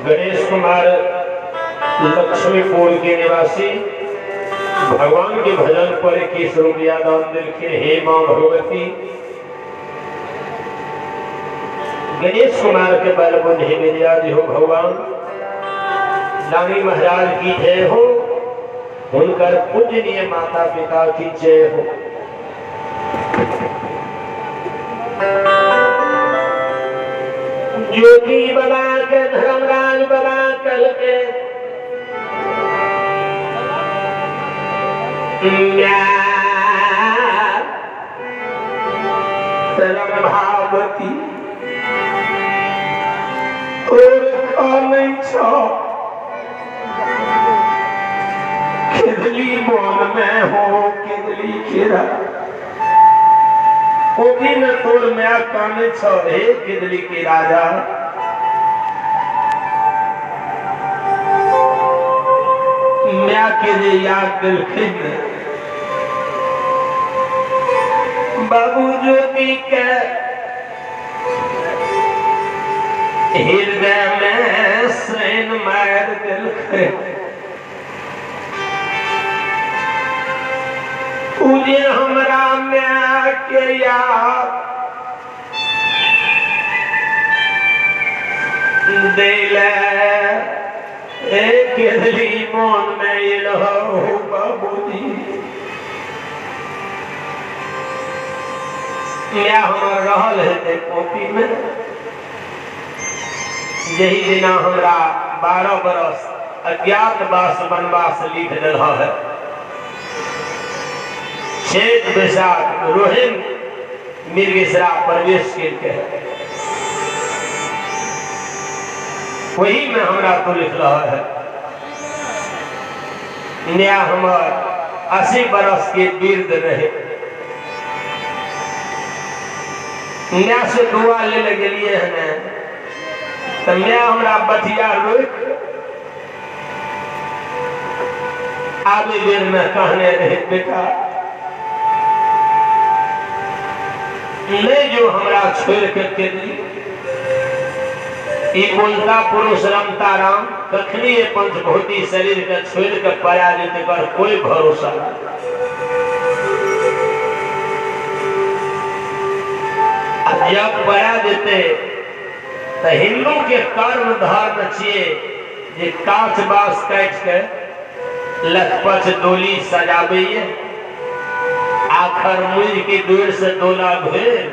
गणेश कुमार लक्ष्मीपुर के निवासी भगवान के भजन पर 21 रुपया दान दिलखे। हे मां भगवती, गणेश कुमार के बल बुद्धि विद्या हो भगवान। रानी महाराज की जय हो, उनकर पूजनीय माता पिता की जय हो। ज्योति बना के धर्मराज बना कल के भावती खिदली बोल में हो किदली खीरा ओभी में तोर मैं काने छो हे किदली के राजा। मैं के याद दिल खिद बाबू ज्योति के हृदय में सैन मार दिल तुझे हमरा मैं के याद दिले एक दिली मन में ये रहो बाबूजी। मैं हमार रहल है कॉपी में यही दिना हमरा 12 बरस अज्ञातवास वनवास लिख रहा है। चैत बैसाख रोहिन मृगशिरा प्रवेश के वही में हमरा तो लिख रहा है। नया हमार 80 बरस के वृद्ध रहे, नया से दुआ ले लगे लिए है तो नया हमरा बथिया रोक आगे देर में कहने रहे बेटा ले जो हमरा छोड़ के बोलता पुरुष रमता राम कखनी पंचभूति शरीर के छोड़ के पाया जेते कर कोई भरोसा जब पाया जेते तो हिंदू के कर्म धर्म छिए जे कांच बांस काट के लखपच डोली सजाबे आखर मुझ के दूर से डोला भेल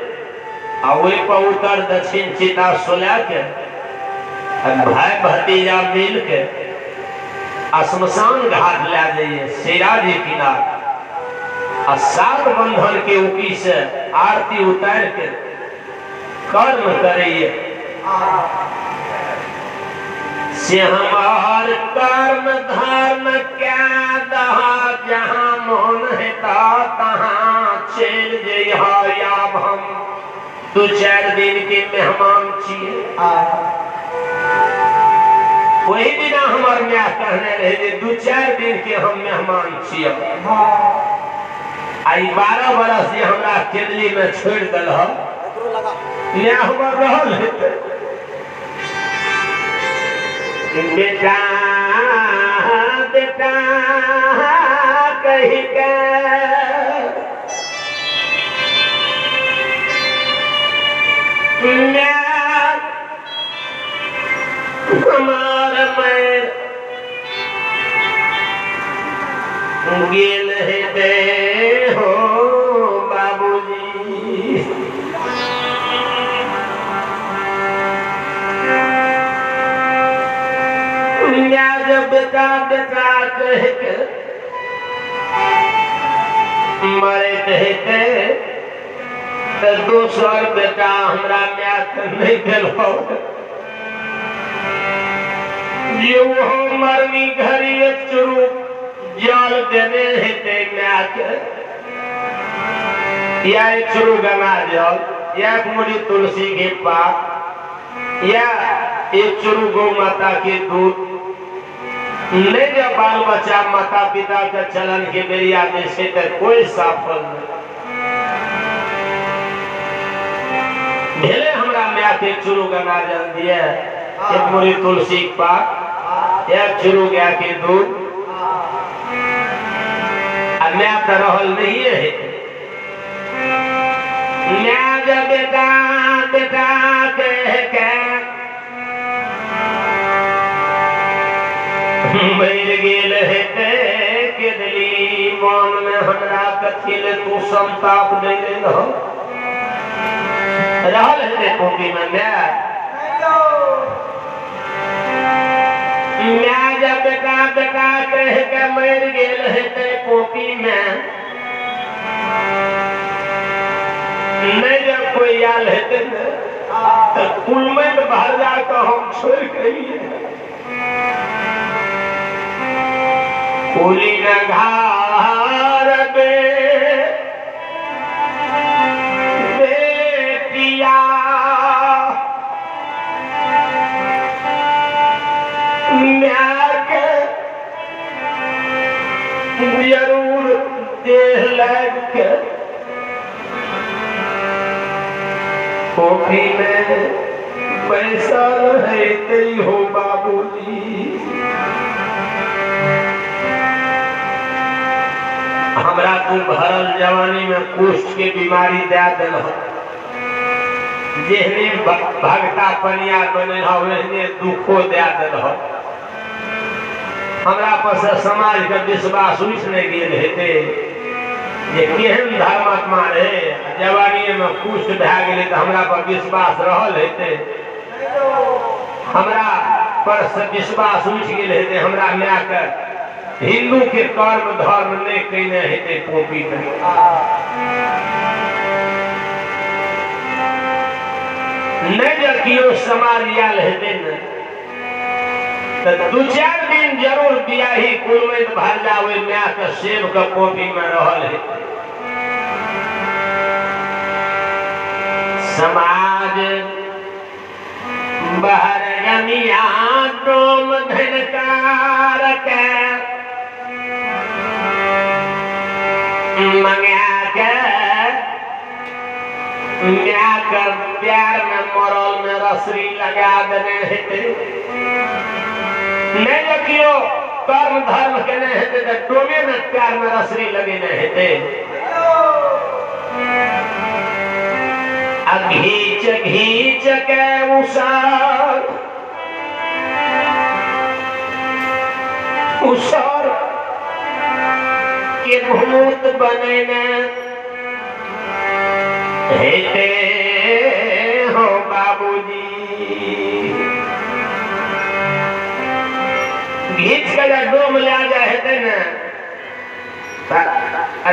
आ वही पर उतर दक्षिण चिता सोला के भाई भतीजा मिल के शमशान घाट ला जाइए शेरा जी किनार आ 7 बंधन के ऊपी से आरती उतार के कर्म करिए से हमार कर्म धर्म क्या दहा जहाँ मन है तहाँ चल जइहा हम 2-4 दिन के मेहमान छिए। वही दिन हमार म्या कहने रहे 2-4 दिन के हम मेहमान छिए। आई 12 बरस ये हमरा केदली में छोड़ दल न्या हमर रहल हेतै बेटा बेटा कहि के हमार मैं गेल हेतै हो बाबूजी जब बेटा बेटा कह के मरत हेतै तो दोसर बेटा हमरा माय के नहीं दिलौ ये वो मरनी घड़ी एक चुरू जाल देने हेतै माय के या एक चुरू गंगा जल या एक मुड़ी तुलसी के पात या एक चुरू गौ माता के दूध नहीं जब बाल बच्चा माता पिता के चलन के बेरिया में से तो कोई सफल भेले हमरा माय के चुरू गंगा जल दिए एक मुड़ी तुलसी के पात एक चुरू गाय के दूध मैं तो रहल नहीं है मैं जब बेटा बेटा कह के मर गेल हेतै के दिली मन में हमरा कथी ले तू संताप दे रहल हेतै कोपी में मैं जब बेटा बेटा कह के मर गेल हेतै कोपी में नहीं जब कोई आयल हेतै तो कुल में बाहर जाकर हम छोड़ के कुली नघार बेटिया म्याके जरूर देह लग के कोठी में पैसा रहते हो बाबूजी हमरा तू भरल जवानी में कुष्ठ के बीमारी दे दिल जेहने भगता पनिया बने वहने दुखो दे दिल हमरा पर से समाज के विश्वास उठ नहीं गेल हेतै जे केहन धर्मात्मा रहे जवानी में कुष्ठ भए गेलै तो हमरा पर विश्वास रहल हेतै हमरा पर से विश्वास उठ गेल हेतै हमरा माय के हिंदू के कर्म धर्म नहीं कहने हेतै पोपी में नहीं जब कियो समाज आयल हेतै न तो दू चार दिन जरूर बियाही कुल में भर जावे माय के सेब के पोपी में रहल हेतै समाज बहर गमिया डोम धनकार के मंगा के प्यार में मरल में रसरी लगा देने हेतै नहीं रखियो कर्म धर्म के नहीं हेतै तो डोमे में प्यार में रसरी लगेने हेतै घीच घीच के उसर के भूत बने हेते हो बाबूजी घीच के जब डोम ले जाए हेते न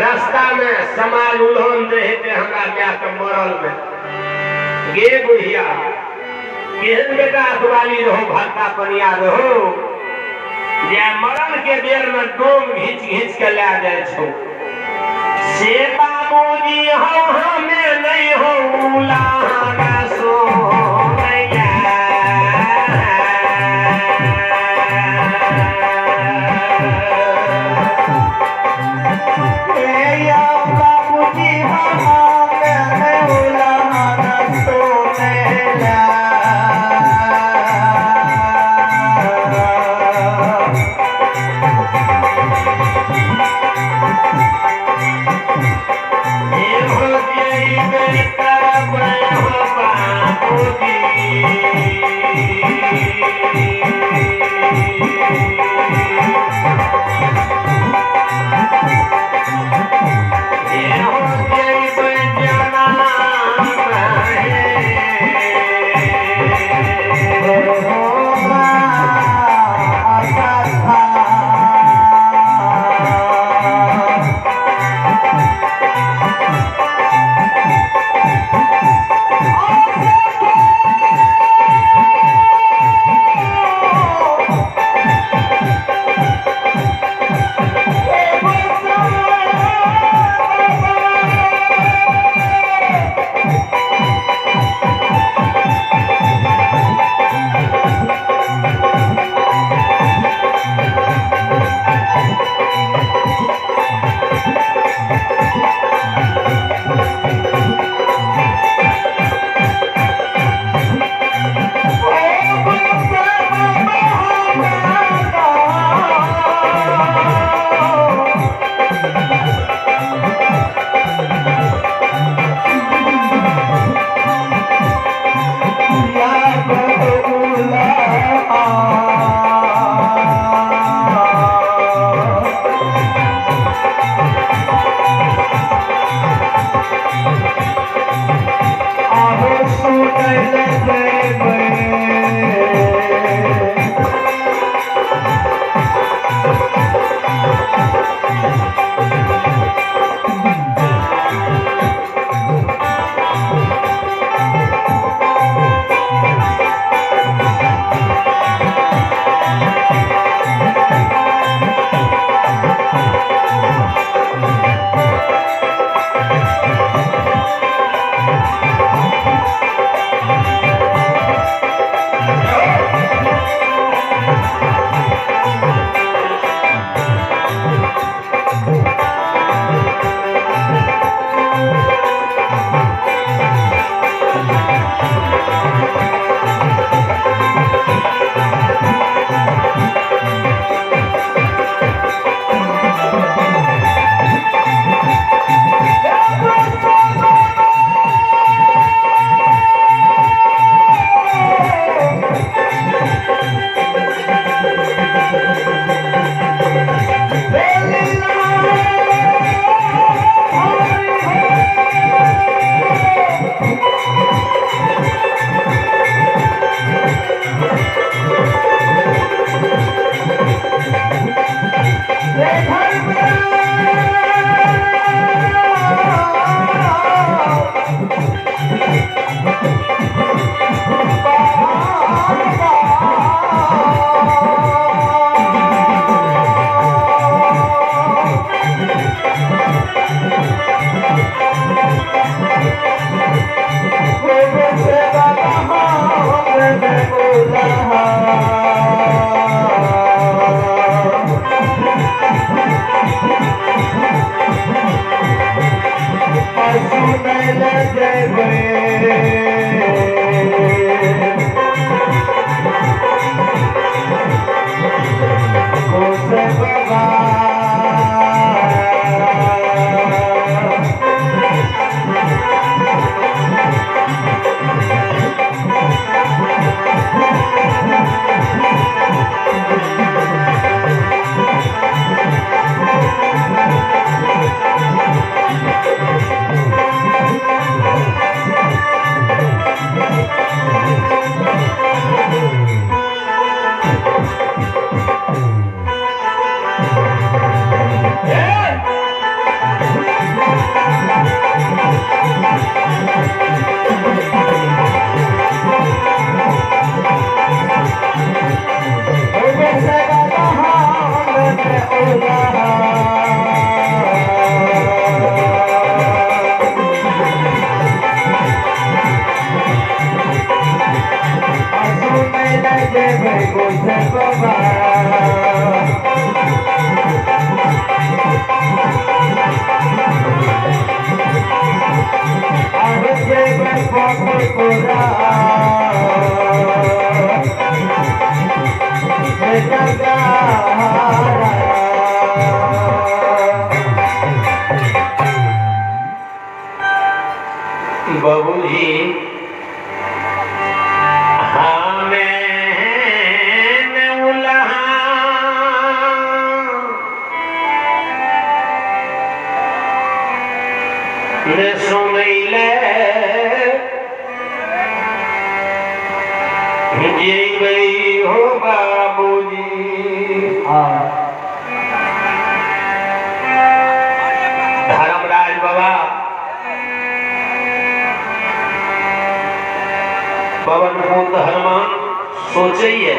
रास्ता में समाज उल्हन दे हेते हमरा माय के मरल में गे बुढ़िया केहन बेटा अखबाली रहो भक्ता पनिया रहो जे मरण के बेर में डोम घीच घीच के ले जाए छो से बाबूजी हमें नहीं हो लागा सो बाबूजी कुछ बाबा आगे बाबा कोरा बबूजी सुनैले जी हो बाबूजी धर्मराज बाबा पवन पुत्र हनुमान सोचिए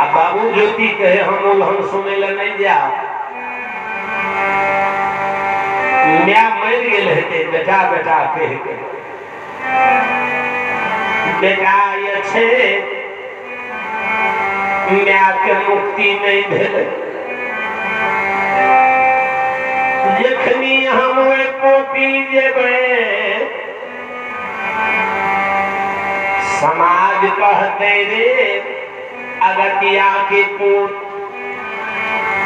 आ बाबू ज्योति कहे हम उल्हन सुने ला नहीं जा मैं मर गए हेते बेटा बेटा कह के बेटा ये छे मैं के मुक्ति नहीं भेल जखनी हम पोपी जेबे समाज कहते रे अगतिया के पूत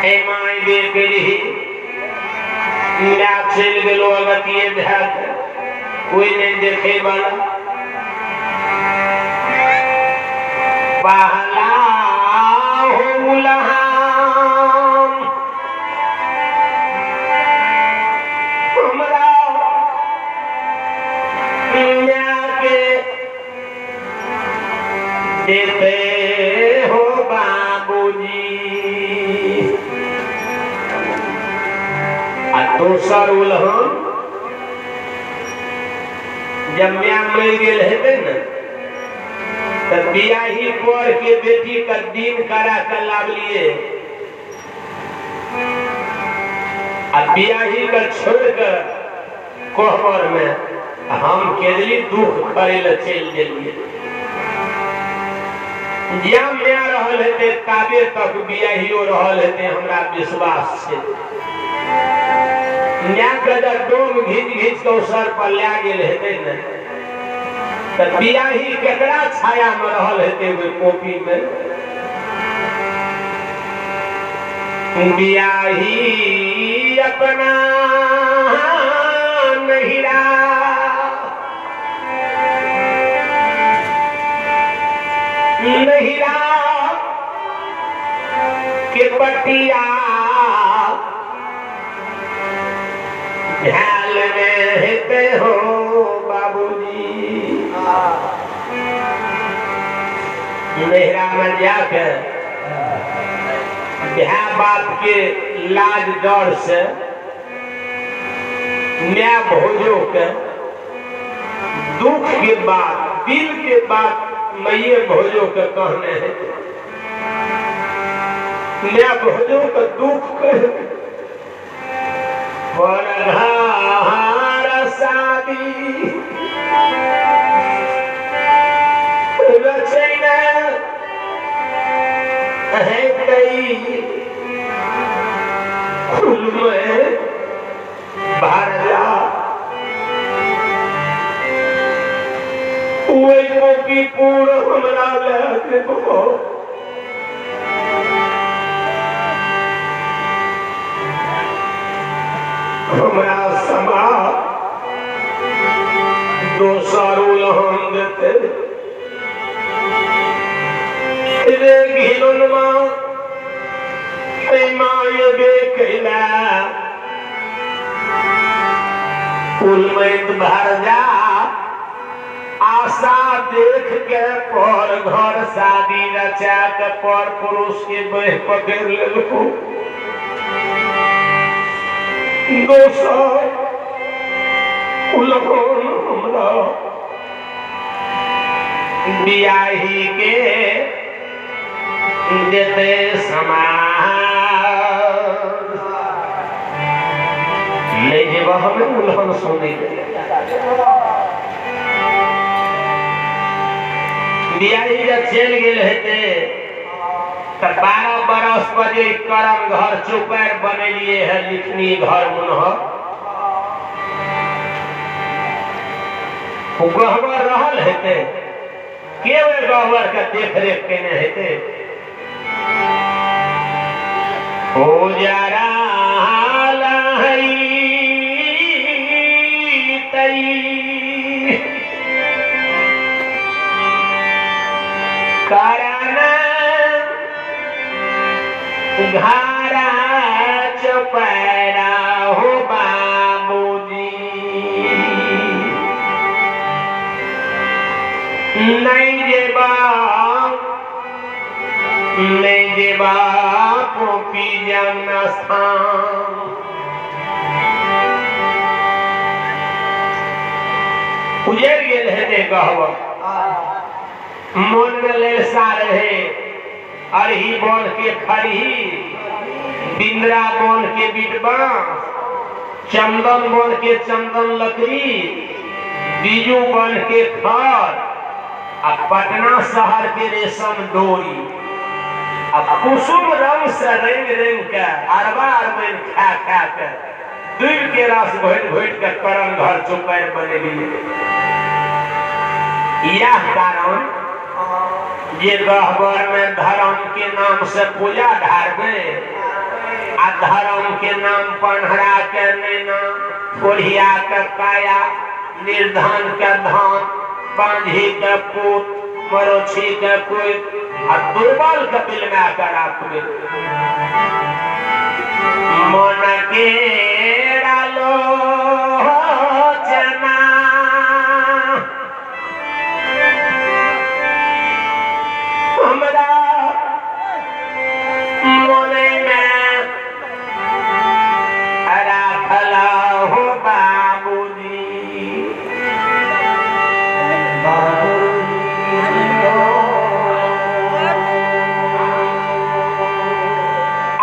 ए माई बे गरी मैं चल गलो अगतिये भेट कोई नहीं देखे वाला पहला हो उल्हान हमरा के देते हो बाबूजी दोसर उल्हन जब मैं मर गेल हेते न तो बियाही पर के बेटी का दिन करा कर लावलिए बियाही का छोड़कर कोहबर में हम केदली दुख करे ला चल गेलिए जब मैं रहल हेते ताबे तक बियाहियो रहल हेते हमरा विश्वास छे डोम घीच घीच के सर पर ला गेल हेते न तो बियाही केकरा छाया में रहल हेते वे पोपी में बियाही अपना नहिरा नहिरा के बटिया ध्यान में हेते हो बाबूजी नहिरा में जाकर बिहार बाप के लाज डर से न्याय भोजो के दुख के बाद दिल के बाद मैये भोजो के कहने हैं न्याय भोजो का दुख शादी रचना है कई खुल में भारला वो की पूर्ण हमरा ले हमरा समा दोसर उल्हन देते रे घिनुनमा माय बेकैला उलमैत भर जा आशा देख के पर घर शादी रचा के पर पुरुष के बह पकड़ लेलको दोसर उल्हन हमरा बियाही के देते समाज ले जेब हमें उल्हन सुने बिहारी जब चल गेल हेते तो 12 बरस पर जे करम घर चौपार बनेलिए है लिखनी घर मुनह गहवर रहल हेते के गहवर का देख रेख केने हेते हो जरा करना घारा चौपारा हो बाबूजी नहीं जेबा पोपी जमना स्थान उजड़ गेल हेते गहवा मन में लेसा रहे अरही बोल के खरही बिंद्रा बोल के बिटबा चंदन बोल के चंदन लकड़ी बीजू बन के खर आ पटना शहर के रेशम डोरी अब कुसुम रंग से रंग रंग के अरबा अरबन खा खा के दूर के रस घोट घोट के करम घर चौपार बनेली यह कारण ये गहवर में धर्म के नाम से पूजा ढारबे आ धर्म के नाम पन्हरा के नैना कोढ़िया के काया निर्धन के धन बांझी के पूत मरोछी के पुत आ दुर्बल के बिल में कर रखबे मन के डालो जना मोने में राखला हो बाबूजी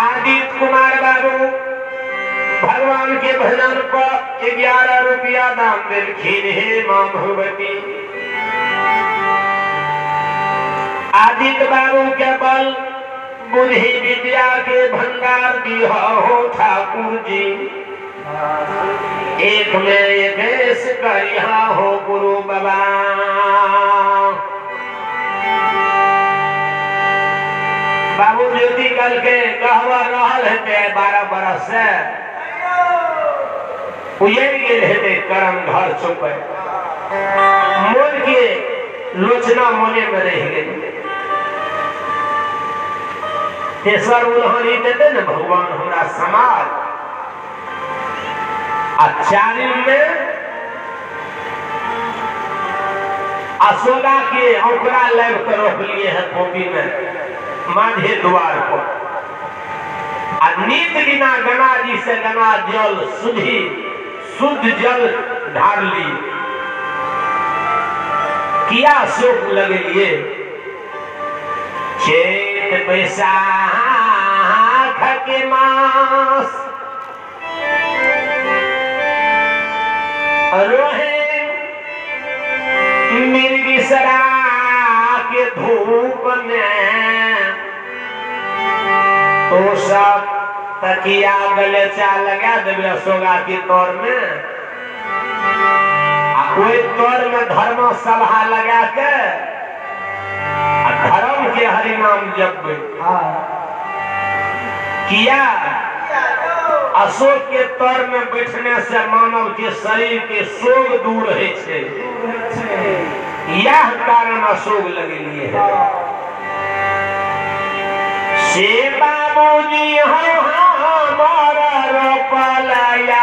आदित्य कुमार बाबू भगवान के भजन पर 11 रुपया दाम दिलखिन हे मां भगवती आदित्य बाबू के बल बुद्धि विद्या के भंडार दिया हो ठाकुर जी एक में एक करिया हो गुरु बाबा बाबू ज्योति कल के गहवा रहल हेते 12 बरस से उजड़ गेल हेते करम घर चौपार मन के लोचना मोने में रह गई तेसर उदाहरण देते न भगवान हमरा समाज आचार्य में अशोका के औकड़ा लग कर रोक लिए है कॉपी में माझे द्वार पर नित बिना गंगा जी से गंगा जल शुद्ध जल ढार ली किया शोक लगे लिए चैत बैसाख के मास रोहे मिर्गिसरा के धूप में तो सब तकिया गलेचा लगा देवे अशोका की तौर में कोई तौर में धर्म सभा लगा के धर्म के हरिनाम जप किया अशोक के तर में बैठने से मानव के शरीर के शोक दूर है यह कारण अशोक लगे लिए है से बाबूजी हमारा रोपलाया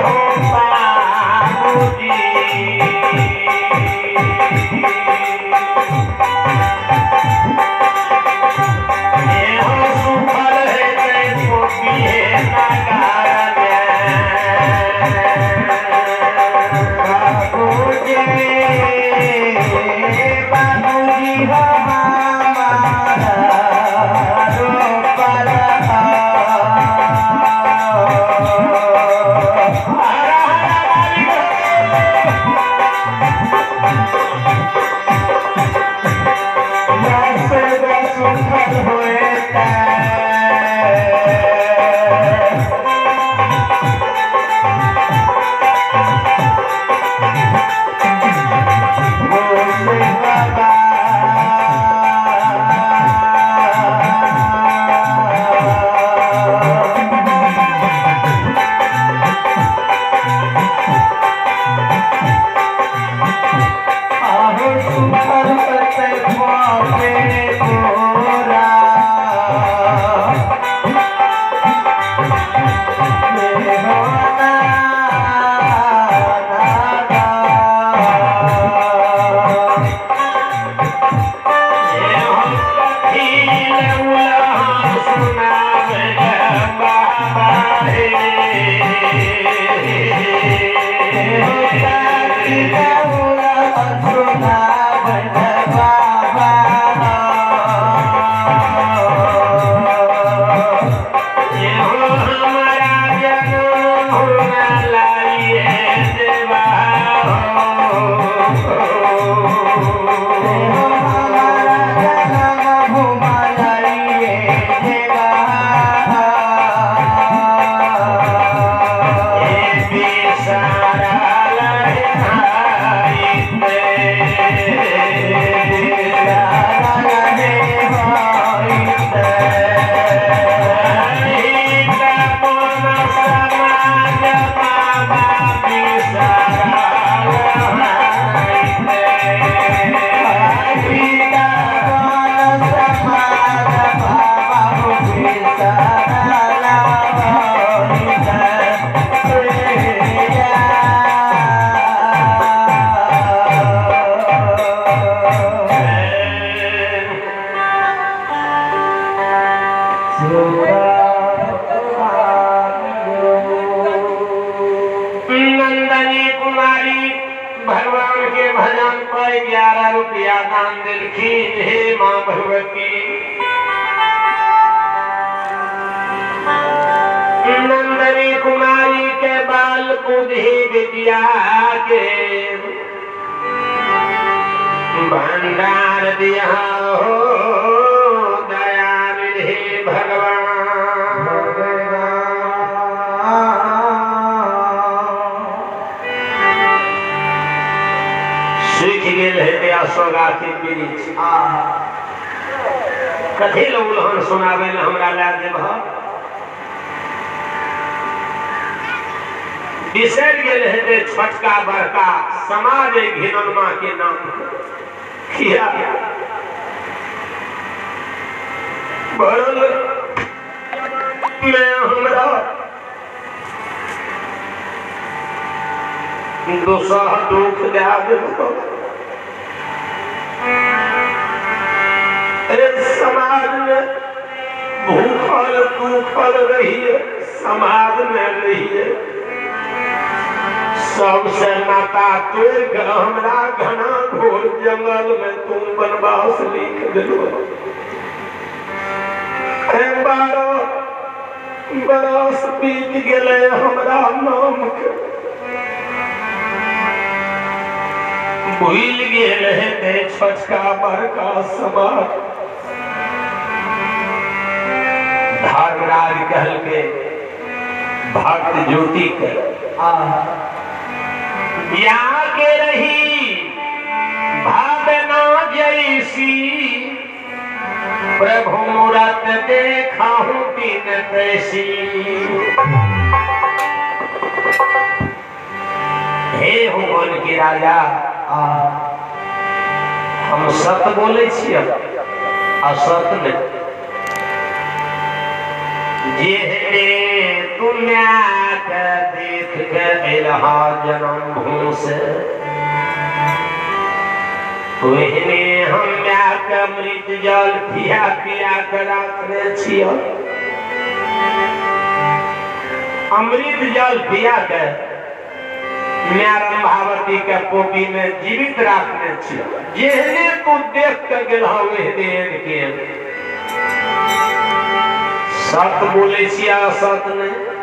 हो नंदनी कुमारी भगवान के भजन पर 11 रुपया दान दिलखीन। हे माँ भगवती नंदनी कुमारी के बाल बुद्धि विद्या के भंडार दिया हो दया विधि भगवान। सीख गेल है अशोका के वृक्ष कथी उल्हन सुनावे ले हमरा ला देब बिसर गेल है छोटका बड़का समाज घिननमा के नाम किया भरल में हमरा दूसरा दुख दे देबो। समाज में भूखल दुखल रहिए समाज में रहिए सबसे नाता तोड़ के हमरा घना घोर जंगल में तुम बनवास लिख दिलो। 12 बरस बीत गेले हमरा नाम के भूल गेल है छोटका बड़का समाज। धर्मराज कहल के भक्त ज्योति के यहाँ के रही भावना जैसी प्रभु मूरत देखा हूँ तीन तैसी। हे हुमन के राजा हम सत बोले छियै असत नहीं। जेहने दुनिया के देख के एलहा जन्म भूमि से वहने हम के अमृत जल पिया पिया के रखने छियै। अमृत जल पिया के रंभावती के पोपी में जीवित रखने जेहने तू देख के गेलहा के सत बोले छिया सत नहीं